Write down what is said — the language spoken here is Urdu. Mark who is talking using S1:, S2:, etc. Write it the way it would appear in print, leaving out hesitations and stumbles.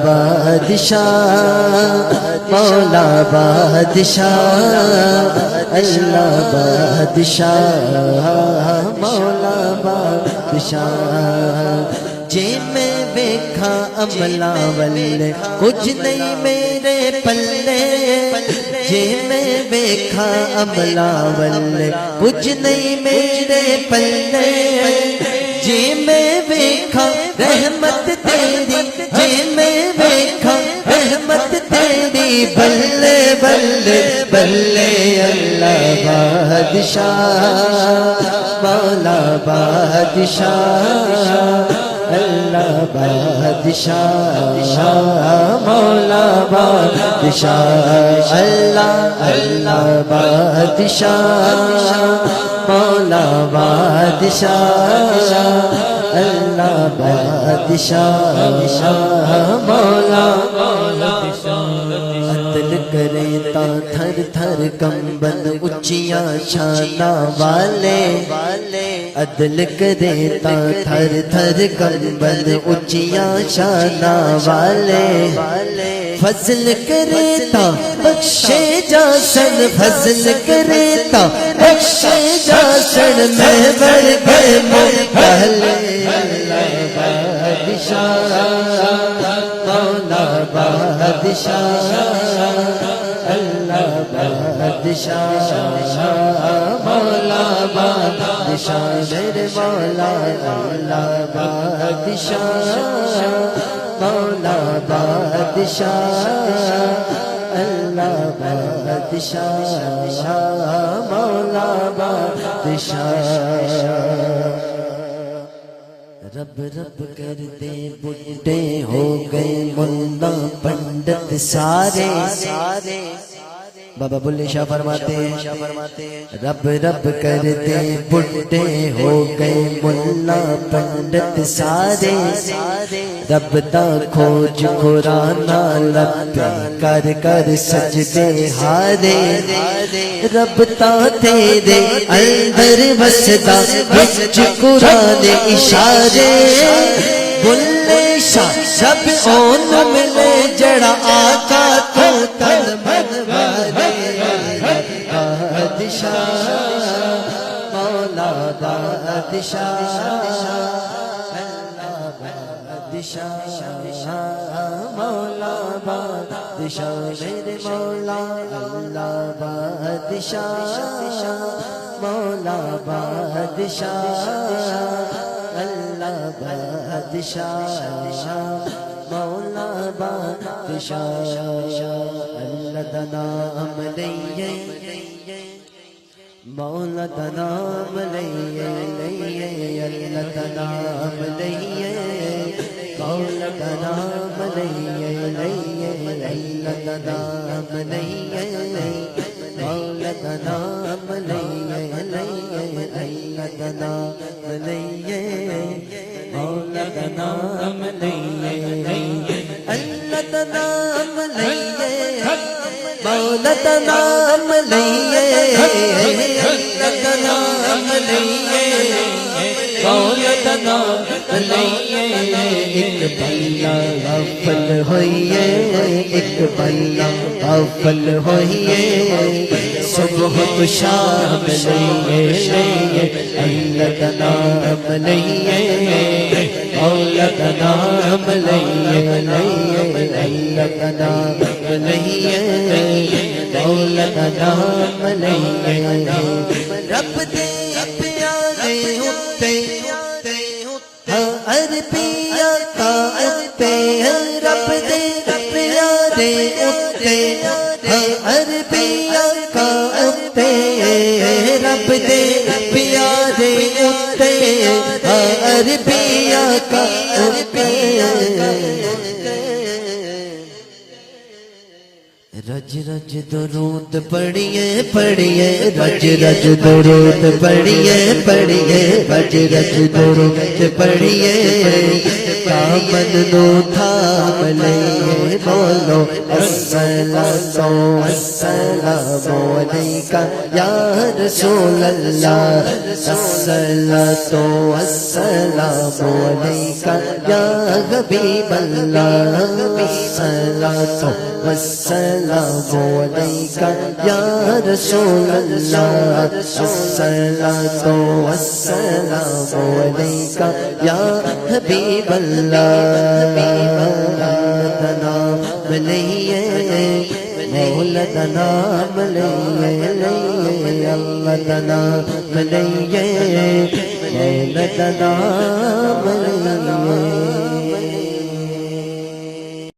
S1: بادشاہ مولا بادشاہ اللہ بادشاہ مولا بادشاہ جے میں ویکھا عملہ والے کچھ نہیں میرے پلے جے میں ویکھا عملہ والے کچھ نہیں میرے پلے جے میں ویکھا رحمت تیری جے میں ویکھا رحمت تیری بلے بلے بلے اللہ بادشاہ مولا بادشاہ اللہ بادشاہ مولا بادشاہ اللہ اللہ بادشاہ مولا بادشاہ اللہ بادشاہ مولا عدل کرے تا تھر تھر کمبن اچیاں شانہ والے عدل کرے تا تھر تھر کمبن اچیاں شانہ والے فضل کرے تا بخشے جاسن فضل کرے تا بخشے جاسن میں ورگے مبہلے اللہ بادشاہ مولا بادشاہ اللہ بادشاہ مولا بادشاہ میرے مولا اللہ بادشاہ مولا بادشاہ اللہ بادشاہ مولا بادشاہ رب رب کرتے بڈھے ہو گئے ملا پنڈت سارے بابا بلے شاہ فرماتے ہیں رب رب کرتے بڈھے ہو گئے ملا پنڈت سارے رب دا کھوج قرآنہ لب کر کر سجدے ہارے رب تا تیرے اندر وسدا وچ قرآن اشارے بلے شاہ سب اون ملے جڑا آقا تو تن من بارے بادشاہ مولا بادشاہ اللہ بادشاہ مولا بادشاہ میرے مولا اللہ بادشاہ مولا بادشاہ اللہ بادشاہ مولا بادشاہ اللہ دا نام لئیے مولا دا نام لئیے اللہ دا نام لئیے مولا دا نام لئیے اللہ دا نام لئیے مولا دا نام لئیے اللہ دا نام لئیے مولا دا نام لئیے اللہ دا نام لئیے مولا دا نام لئیے اللہ دا نام لئیے مولا دا نام لئیے ایک بلا غافل ہوئیے ایک بلا غافل ہوئیے صبح تو شام لئیے اللہ دا نام لئیے مولا دا نام لئیے اللہ دا نام لئیے مولا دا نام لئیے رب دے پیارے ہوتے ہر پیا کا اتے رب دے پیارے ہوتے ہر پیا کا اتے رب دے پیارے ہوتے ہر پیا کا رج رج درود پڑھیے پڑھیے رج رج درود پڑھیے پڑھیے رج رج درود پڑھیے دامن نو تھام لئیے بولو السلام السلام علیکہ یا رسول اللہ السلام السلام علیکہ یا حبیب اللہ السلام والسلام علیکہ یا رسول اللہ السلام والسلام علیکہ یا حبیب اللہ نام لئیے مولا نام لئیے لئیے اللہ نام لئیے مولا نام لئیے